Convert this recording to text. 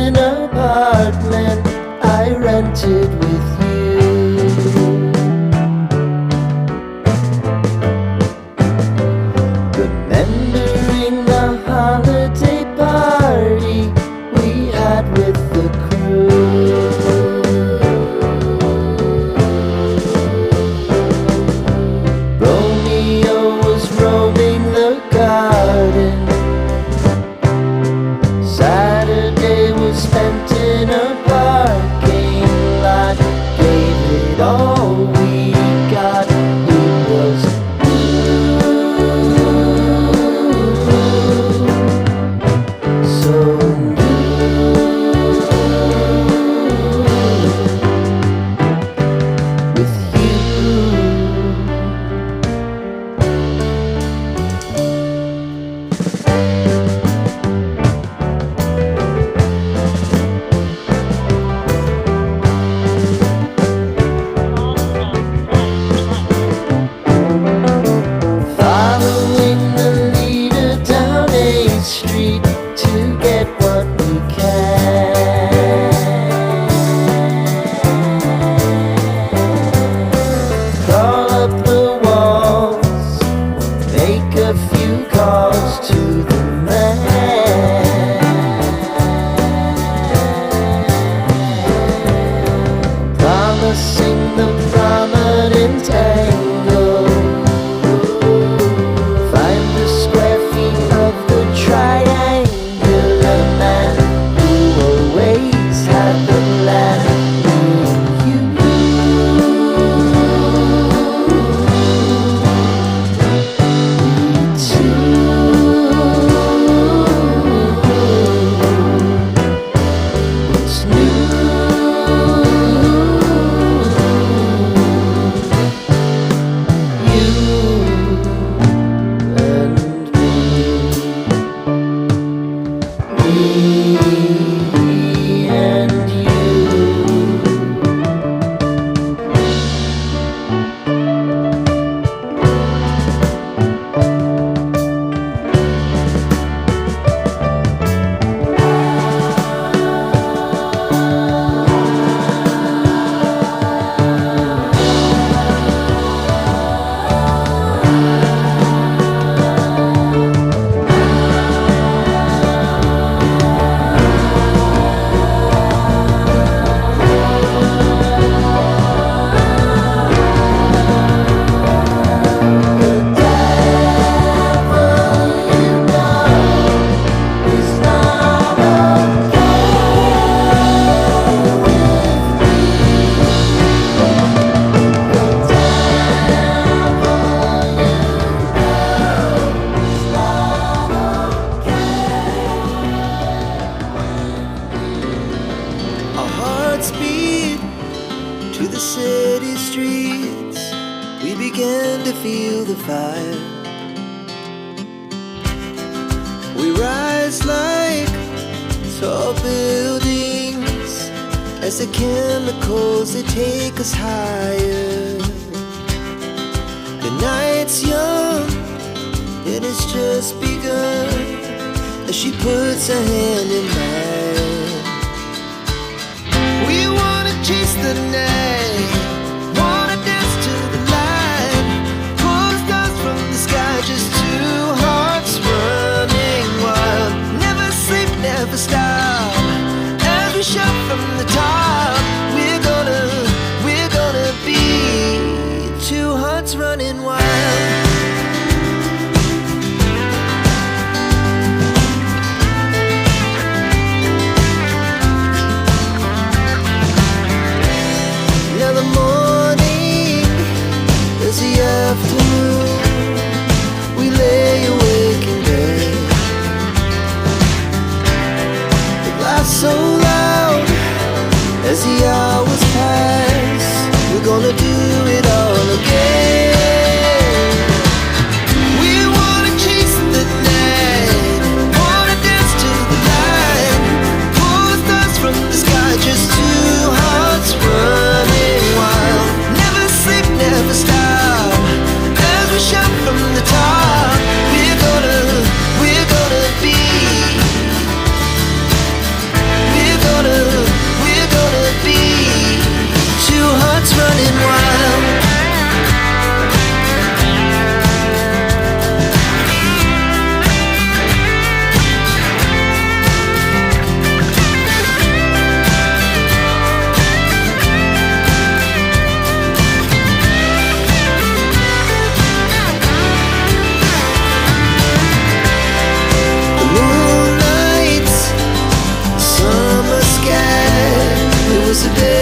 an apartment I rented with you. Remembering the holiday party we had with the crew. Romeo was roaming the garden. Saturday was spent in a parking lot. Gave it all we got. It was so with you. Following the leader down 8th Street to get what we can. Crawl up the walls, make a few calls to the man. Promising the prominent angle. Find the square feet of the triangular man who always had the land. What's new? Me and you. Our hearts beat to the city streets. We began to feel the fire. We rise like tall buildings as the chemicals, they take us higher. The night's young and it's just begun as she puts her hand in mine. We wanna chase the night, wanna dance to the light, pull stars from the sky, just two hearts running wild. Never sleep, never stop, as we shout from the top. We're gonna be two hearts running wild. Afternoon, we lay awake in bed. The glass so loud as the hours pass. We're gonna do it all again. We wanna chase the night, wanna dance to the light, pull stars from the sky, just two hearts running wild. Never sleep, never stop, we shout from the top. We're gonna be us a day.